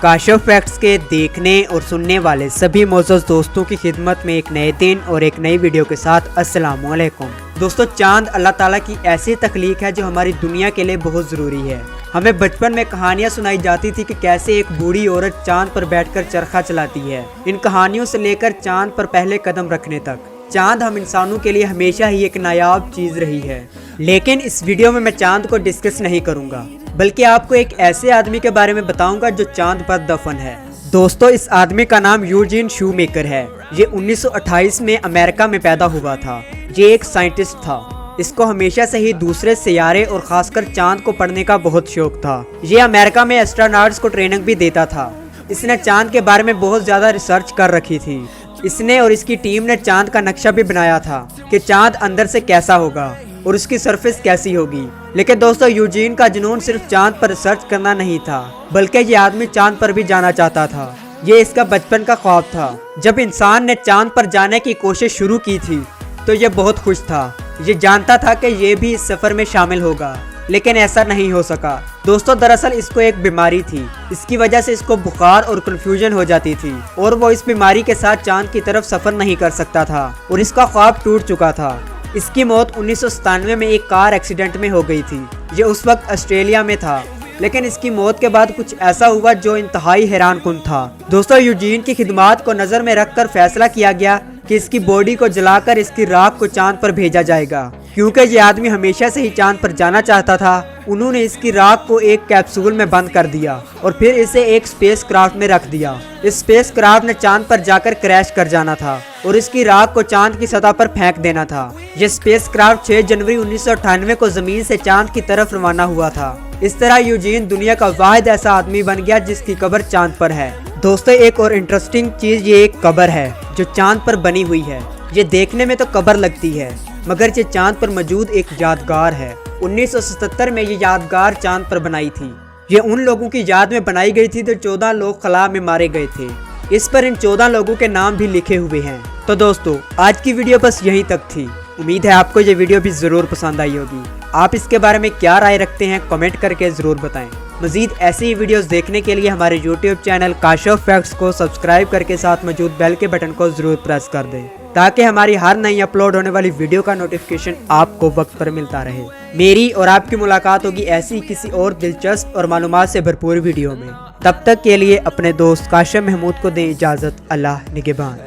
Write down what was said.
काशफ facts के देखने और सुनने वाले सभी मोअज़्ज़ज़ दोस्तों की खिदमत में एक नए दिन और एक नई वीडियो के साथ अस्सलामु अलैकुम। दोस्तों, चांद अल्लाह ताला की ऐसी तख्लीक है जो हमारी दुनिया के लिए बहुत ज़रूरी है। हमें बचपन में कहानियाँ सुनाई जाती थी कि कैसे एक बूढ़ी औरत चांद पर बैठकर चरखा चलाती है। इन कहानियों से लेकर चांद पर पहले कदम रखने तक चांद हम इंसानों के लिए हमेशा ही एक नायाब चीज़ रही है। लेकिन इस वीडियो में मैं चांद को डिस्कस नहीं करूँगा, बल्कि आपको एक ऐसे आदमी के बारे में बताऊंगा जो चांद पर दफन है। दोस्तों, इस आदमी का नाम यूजीन शूमेकर है। ये 1928 में अमेरिका में पैदा हुआ था। ये एक साइंटिस्ट था। इसको हमेशा से ही दूसरे सियारे और खासकर चांद को पढ़ने का बहुत शौक था। ये अमेरिका में एस्ट्रोनॉट्स को ट्रेनिंग भी देता था। इसने चांद के बारे में बहुत ज़्यादा रिसर्च कर रखी थी। इसने और इसकी टीम ने चांद का नक्शा भी बनाया था कि चांद अंदर से कैसा होगा और उसकी सरफेस कैसी होगी। लेकिन दोस्तों, यूजीन का जुनून सिर्फ चांद पर रिसर्च करना नहीं था, बल्कि ये आदमी चांद पर भी जाना चाहता था। ये इसका बचपन का ख्वाब था। जब इंसान ने चांद पर जाने की कोशिश शुरू की थी तो ये बहुत खुश था। ये जानता था कि ये भी इस सफ़र में शामिल होगा, लेकिन ऐसा नहीं हो सका। दोस्तों, दरअसल इसको एक बीमारी थी। इसकी वजह से इसको बुखार और कंफ्यूजन हो जाती थी और वो इस बीमारी के साथ चांद की तरफ सफ़र नहीं कर सकता था और इसका ख्वाब टूट चुका था। इसकी मौत 1997 में एक कार एक्सीडेंट में हो गई थी। ये उस वक्त ऑस्ट्रेलिया में था। लेकिन इसकी मौत के बाद कुछ ऐसा हुआ जो इंतहाई हैरानकुन था। दोस्तों, यूजीन की खिदमात को नज़र में रखकर फैसला किया गया कि इसकी बॉडी को जलाकर इसकी राख को चांद पर भेजा जाएगा। क्योंकि ये आदमी हमेशा से ही चांद पर जाना चाहता था, उन्होंने इसकी राख को एक कैप्सूल में बंद कर दिया और फिर इसे एक स्पेस क्राफ्ट में रख दिया। इस स्पेस क्राफ्ट ने चांद पर जाकर क्रैश कर जाना था और इसकी राख को चांद की सतह पर फेंक देना था। यह स्पेस क्राफ्ट 6 जनवरी 1998 को जमीन से चांद की तरफ रवाना हुआ था। इस तरह यूजीन दुनिया का वाहिद ऐसा आदमी बन गया जिसकी कब्र चांद पर है। दोस्तों, एक और इंटरेस्टिंग चीज, ये एक कब्र है जो चांद पर बनी हुई है। ये देखने में तो कब्र लगती है, मगर ये चांद पर मौजूद एक यादगार है। 1977 में ये यादगार चांद पर बनाई थी। ये उन लोगों की याद में बनाई गई थी जो 14 लोग खला में मारे गए थे। इस पर इन 14 लोगों के नाम भी लिखे हुए हैं। तो दोस्तों, आज की वीडियो बस यहीं तक थी। उम्मीद है आपको ये वीडियो भी ज़रूर पसंद आई होगी। आप इसके बारे में क्या राय रखते हैं, कमेंट करके ज़रूर बताएं। मज़ीद ऐसी ही वीडियोस देखने के लिए हमारे यूट्यूब चैनल काशफ फैक्ट्स को सब्सक्राइब करके साथ मौजूद बेल के बटन को ज़रूर प्रेस कर दें, ताकि हमारी हर नई अपलोड होने वाली वीडियो का नोटिफिकेशन आपको वक्त पर मिलता रहे। मेरी और आपकी मुलाकात होगी ऐसी किसी और दिलचस्प और मालूमात से भरपूर वीडियो में। तब तक के लिए अपने दोस्त काशिफ महमूद को दें इजाज़त। अल्लाह निगहबान।